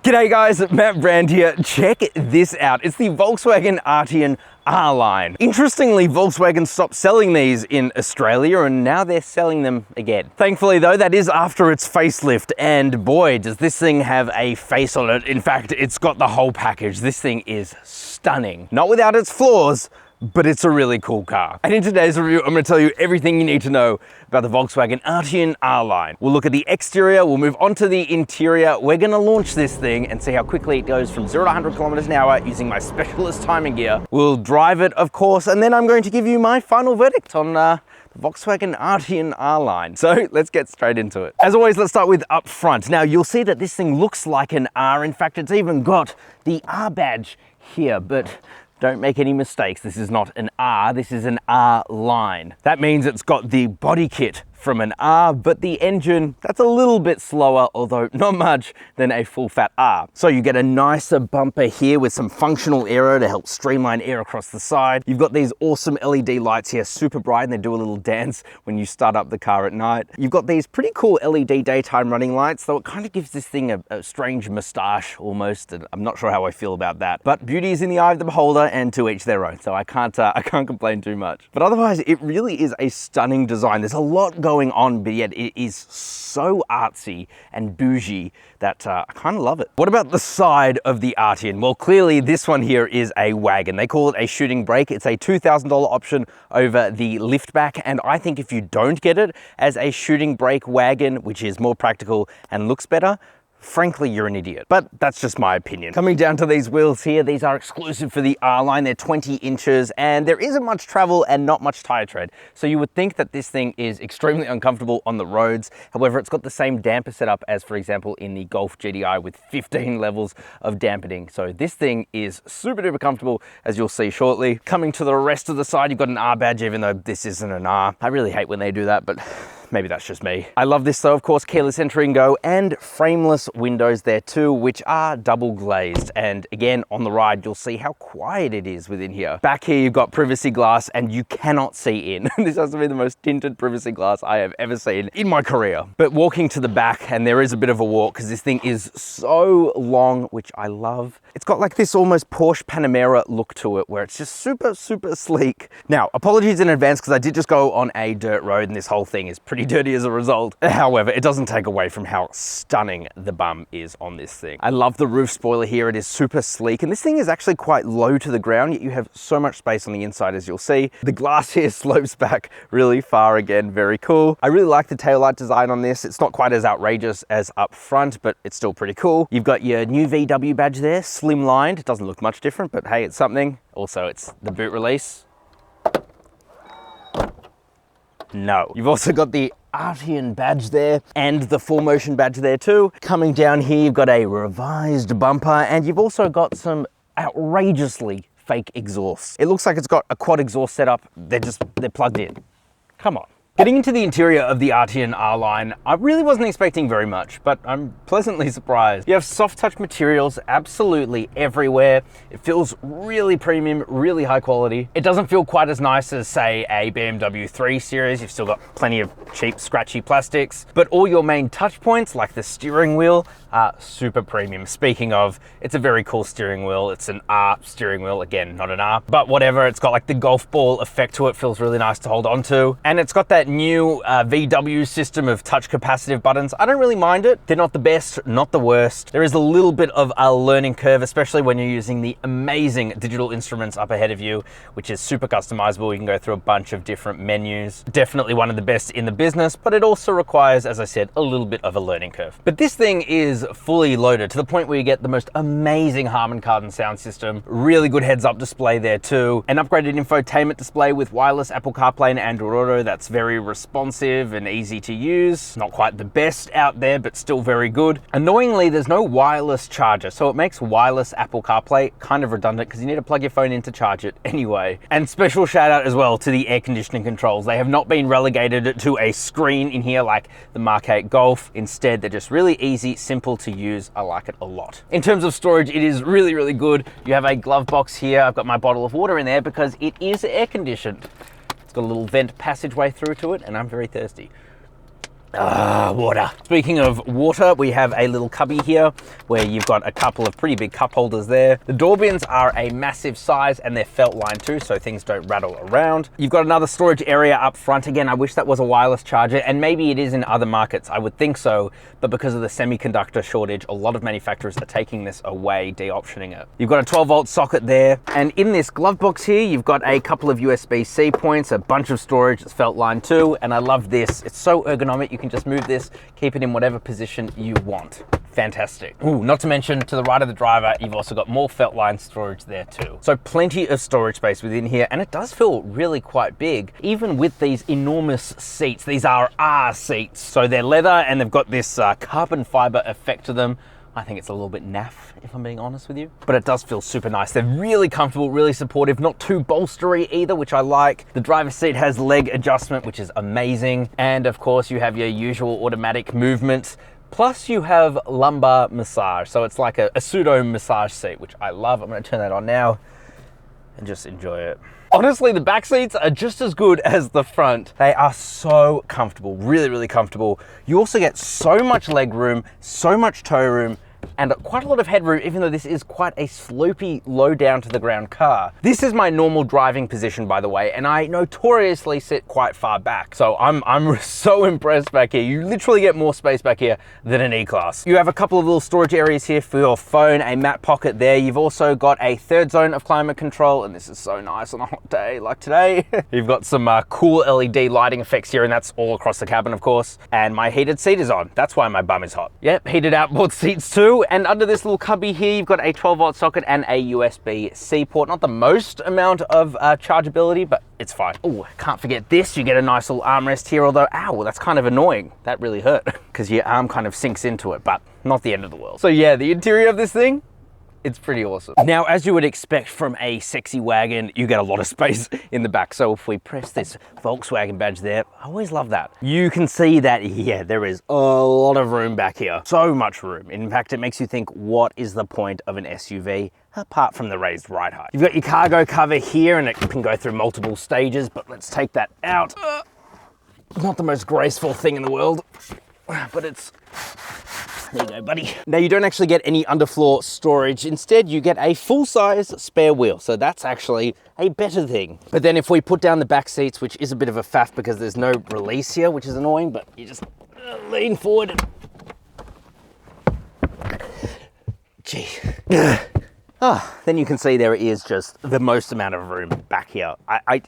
G'day guys, Matt Brand here. Check this out. It's the Volkswagen Arteon R-Line. Interestingly, Volkswagen stopped selling these in Australia and now they're selling them again. Thankfully though, that is after its facelift, and boy, does this thing have a face on it. In fact, it's got the whole package. This thing is stunning. Not without its flaws, but it's a really cool car. And in today's review, I'm going to tell you everything you need to know about the Volkswagen Arteon R-Line. We'll look at the exterior, we'll move on to the interior. We're going to launch this thing and see how quickly it goes from 0 to 100 kilometers an hour using my specialist timing gear. We'll drive it, of course, and then I'm going to give you my final verdict on the Volkswagen Arteon R-Line. So let's get straight into it. As always, let's start with up front. Now you'll see that this thing looks like an R. In fact, it's even got the R badge here, but don't make any mistakes. This is not an R, this is an R-Line. That means it's got the body kit from an R, but the engine, that's a little bit slower, although not much, than a full fat R. So you get a nicer bumper here with some functional aero to help streamline air across the side. You've got these awesome LED lights here, super bright, and they do a little dance when you start up the car at night. You've got these pretty cool LED daytime running lights, though it kind of gives this thing a strange moustache almost, and I'm not sure how I feel about that. But beauty is in the eye of the beholder, and to each their own, so I can't complain too much. But otherwise, it really is a stunning design. There's a lot going on, but yet it is so artsy and bougie that I kind of love it. What about the side of the Arteon? Well, clearly this one here is a wagon. They call it a shooting brake. It's a $2,000 option over the liftback, and I think if you don't get it as a shooting brake wagon, which is more practical and looks better, frankly, you're an idiot. But that's just my opinion. Coming down to these wheels here, these are exclusive for the R-Line. They're 20 inches and there isn't much travel and not much tire tread. So you would think that this thing is extremely uncomfortable on the roads. However, it's got the same damper setup as, for example, in the Golf GTI with 15 levels of dampening. So this thing is super duper comfortable, as you'll see shortly. Coming to the rest of the side, you've got an R badge, even though this isn't an R. I really hate when they do that, but maybe that's just me. I love this though, of course, keyless entry and go, and frameless windows there too, which are double glazed. And again, on the ride, you'll see how quiet it is within here. Back here, you've got privacy glass and you cannot see in. This has to be the most tinted privacy glass I have ever seen in my career. But walking to the back, and there is a bit of a walk because this thing is so long, which I love. It's got like this almost Porsche Panamera look to it where it's just super, super sleek. Now, apologies in advance because I did just go on a dirt road and this whole thing is pretty dirty as a result. However, it doesn't take away from how stunning the bum is on this thing. I love the roof spoiler here. It is super sleek, and this thing is actually quite low to the ground, yet you have so much space on the inside, as you'll see. The glass here slopes back really far again, very cool. I really like the taillight design on this. It's not quite as outrageous as up front, but it's still pretty cool. You've got your new VW badge there, slimlined. It doesn't look much different, but hey, it's something. Also, it's the boot release. No. You've also got the Arteon badge there and the 4Motion badge there too. Coming down here, you've got a revised bumper and you've also got some outrageously fake exhausts. It looks like it's got a quad exhaust setup. They're plugged in. Come on. Getting into the interior of the Arteon R-Line, I really wasn't expecting very much, but I'm pleasantly surprised. You have soft touch materials absolutely everywhere. It feels really premium, really high quality. It doesn't feel quite as nice as, say, a BMW 3 Series. You've still got plenty of cheap, scratchy plastics, but all your main touch points, like the steering wheel, are super premium. Speaking of, it's a very cool steering wheel. It's an R steering wheel, again, not an R, but whatever. It's got like the golf ball effect to it. Feels really nice to hold on to. And it's got that new VW system of touch capacitive buttons. I don't really mind it. They're not the best, not the worst. There is a little bit of a learning curve, especially when you're using the amazing digital instruments up ahead of you, which is super customizable. You can go through a bunch of different menus. Definitely one of the best in the business, but it also requires, as I said, a little bit of a learning curve. But this thing is fully loaded to the point where you get the most amazing Harman Kardon sound system, really good heads-up display there too, an upgraded infotainment display with wireless Apple CarPlay and Android Auto that's very responsive and easy to use. Not quite the best out there, but still very good. Annoyingly, there's no wireless charger, so it makes wireless Apple CarPlay kind of redundant because you need to plug your phone in to charge it anyway. And special shout out as well to the air conditioning controls. They have not been relegated to a screen in here like the Mark 8 Golf. Instead, they're just really easy, simple to use. I like it a lot. In terms of storage, it is really, really good. You have a glove box here. I've got my bottle of water in there because it is air conditioned. It's got a little vent passageway through to it and I'm very thirsty. Water. Speaking of water, we have a little cubby here where you've got a couple of pretty big cup holders there. The door bins are a massive size and they're felt lined too, so things don't rattle around. You've got another storage area up front. Again, I wish that was a wireless charger, and maybe it is in other markets. I would think so, but because of the semiconductor shortage, a lot of manufacturers are taking this away, de-optioning it. You've got a 12-volt socket there, and in this glove box here, you've got a couple of USB-C points, a bunch of storage. It's felt lined too, and I love this. It's so ergonomic. You can just move this, keep it in whatever position you want. Fantastic. Ooh, not to mention, to the right of the driver, you've also got more felt line storage there too. So plenty of storage space within here, and it does feel really quite big, even with these enormous seats. These are R seats, so they're leather and they've got this carbon fiber effect to them. I think it's a little bit naff, if I'm being honest with you, but it does feel super nice. They're really comfortable, really supportive, not too bolstery either, which I like. The driver's seat has leg adjustment, which is amazing. And of course you have your usual automatic movement, plus you have lumbar massage. So it's like a pseudo massage seat, which I love. I'm gonna turn that on now and just enjoy it. Honestly, the back seats are just as good as the front. They are so comfortable, really, really comfortable. You also get so much leg room, so much toe room, and quite a lot of headroom, even though this is quite a slopey, low down to the ground car. This is my normal driving position, by the way, and I notoriously sit quite far back. So I'm so impressed back here. You literally get more space back here than an E-Class. You have a couple of little storage areas here for your phone, a mat pocket there. You've also got a third zone of climate control, and this is so nice on a hot day like today. You've got some cool LED lighting effects here, and that's all across the cabin, of course. And my heated seat is on. That's why my bum is hot. Yep, heated outboard seats too. And under this little cubby here, you've got a 12-volt socket and a USB-C port. Not the most amount of chargeability, but it's fine. Oh, can't forget this. You get a nice little armrest here, although, ow, that's kind of annoying. That really hurt because your arm kind of sinks into it, but not the end of the world. So yeah, the interior of this thing, it's pretty awesome. Now, as you would expect from a sexy wagon, you get a lot of space in the back. So if we press this Volkswagen badge there, I always love that. You can see that, yeah, there is a lot of room back here. So much room. In fact, it makes you think, what is the point of an SUV apart from the raised ride height? You've got your cargo cover here, and it can go through multiple stages, but let's take that out. Not the most graceful thing in the world, but it's... There you go, buddy. Now, you don't actually get any underfloor storage. Instead, you get a full-size spare wheel. So that's actually a better thing. But then if we put down the back seats, which is a bit of a faff because there's no release here, which is annoying, but you just lean forward. Gee. Then you can see there is just the most amount of room back here.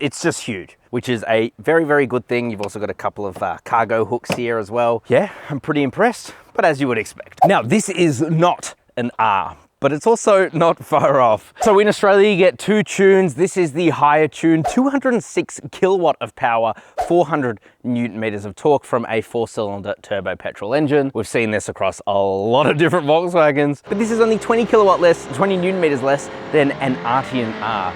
It's just huge, which is a very, very good thing. You've also got a couple of cargo hooks here as well. Yeah, I'm pretty impressed, but as you would expect. Now, this is not an R, but it's also not far off. So in Australia, you get two tunes. This is the higher tune, 206 kilowatt of power, 400 Newton meters of torque from a 4-cylinder turbo petrol engine. We've seen this across a lot of different Volkswagens, but this is only 20 kilowatt less, 20 Newton meters less than an Arteon R.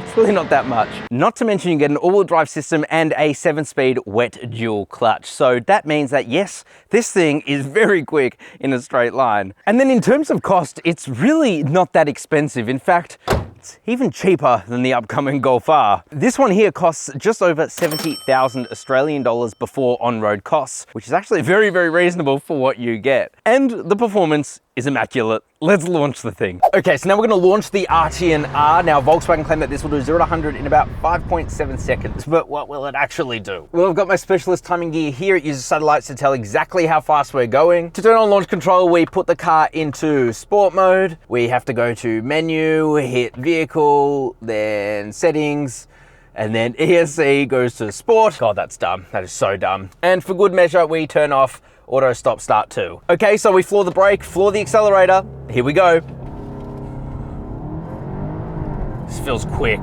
It's really not that much. Not to mention you get an all-wheel drive system and a 7-speed wet dual clutch. So that means that yes, this thing is very quick in a straight line. And then in terms of cost, it's really not that expensive. In fact, it's even cheaper than the upcoming Golf R. This one here costs just over 70,000 Australian dollars before on-road costs, which is actually very, very reasonable for what you get. And the performance is immaculate. Let's launch the thing. Okay, so now we're gonna launch the Arteon R. Now, Volkswagen claim that this will do 0 to 100 in about 5.7 seconds, but what will it actually do? Well, I've got my specialist timing gear here. It uses satellites to tell exactly how fast we're going. To turn on launch control, we put the car into sport mode. We have to go to menu, hit vehicle, then settings, and then ESC goes to sport. God, that's dumb. That is so dumb. And for good measure, we turn off auto stop start too. Okay, so we floor the brake, floor the accelerator. Here we go. This feels quick.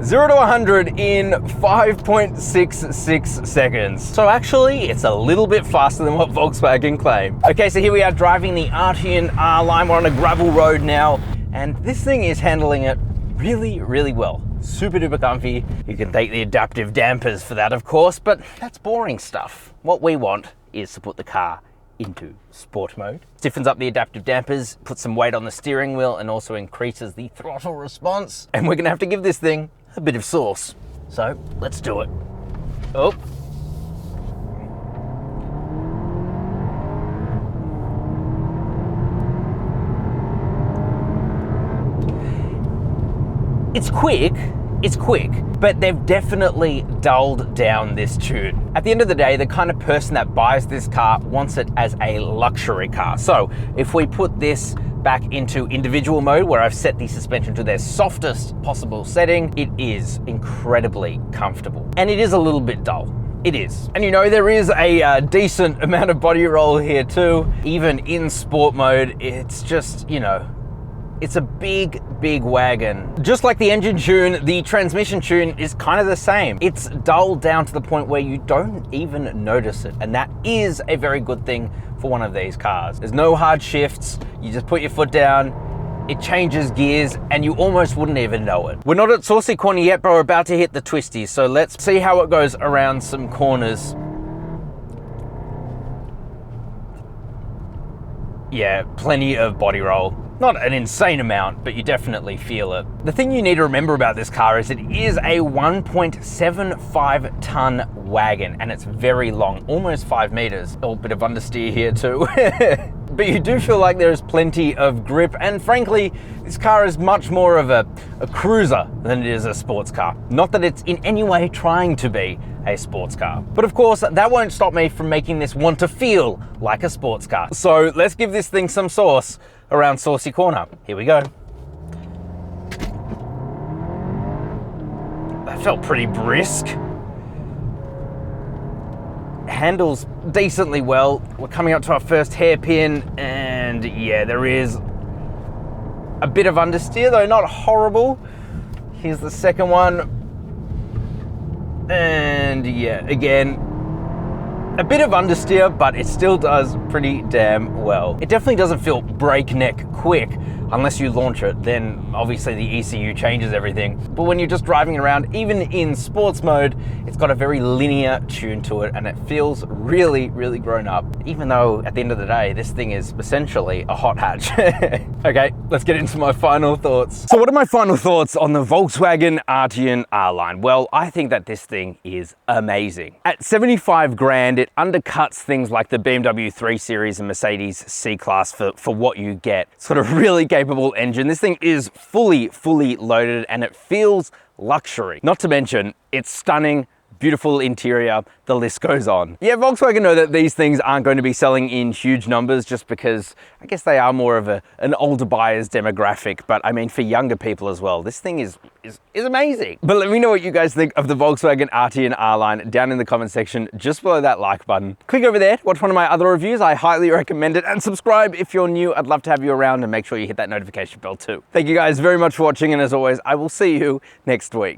0 to 100 in 5.66 seconds. So actually, it's a little bit faster than what Volkswagen claim. Okay, so here we are driving the Arteon R line. We're on a gravel road now, and this thing is handling it really, really well. Super duper comfy. You can thank the adaptive dampers for that, of course, but that's boring stuff. What we want is to put the car into sport mode. Stiffens up the adaptive dampers, puts some weight on the steering wheel, and also increases the throttle response. And we're gonna have to give this thing a bit of sauce. So let's do it. Oh. It's quick, but they've definitely dulled down this tune. At the end of the day, the kind of person that buys this car wants it as a luxury car. So if we put this back into individual mode, where I've set the suspension to their softest possible setting, it is incredibly comfortable. And it is a little bit dull. It is. And you know, there is a decent amount of body roll here too. Even in sport mode, it's just, you know, it's a big wagon. Just like the engine tune, the transmission tune is kind of the same. It's dulled down to the point where you don't even notice it. And that is a very good thing for one of these cars. There's no hard shifts. You just put your foot down, it changes gears, and you almost wouldn't even know it. We're not at Saucy Corner yet, but we're about to hit the twisties. So let's see how it goes around some corners. Yeah, plenty of body roll. Not an insane amount, but you definitely feel it. The thing you need to remember about this car is it is a 1.75 ton wagon, and it's very long, almost 5 meters. A little bit of understeer here too. But you do feel like there's plenty of grip, and frankly, this car is much more of a cruiser than it is a sports car. Not that it's in any way trying to be a sports car. But of course, that won't stop me from making this want to feel like a sports car. So let's give this thing some sauce around Saucy Corner. Here we go. That felt pretty brisk. Handles decently well. We're coming up to our first hairpin, and yeah, there is a bit of understeer, though not horrible. Here's the second one. And yeah, again, a bit of understeer, but it still does pretty damn well. It definitely doesn't feel breakneck quick unless you launch it, then obviously the ECU changes everything. But when you're just driving around, even in sports mode, it's got a very linear tune to it, and it feels really, really grown up, even though at the end of the day, this thing is essentially a hot hatch. Okay, let's get into my final thoughts. So what are my final thoughts on the Volkswagen Arteon R-Line? Well, I think that this thing is amazing. At 75 grand, it undercuts things like the BMW 3 Series and Mercedes C-Class for what you get. It's got a really capable engine. This thing is fully loaded, and it feels luxury. Not to mention, it's stunning, beautiful interior, the list goes on. Yeah, Volkswagen know that these things aren't going to be selling in huge numbers just because I guess they are more of an older buyer's demographic, but I mean for younger people as well, this thing is amazing. But let me know what you guys think of the Volkswagen Arteon R-Line down in the comment section just below that like button. Click over there to watch one of my other reviews. I highly recommend it, and subscribe if you're new. I'd love to have you around, and make sure you hit that notification bell too. Thank you guys very much for watching, and as always, I will see you next week.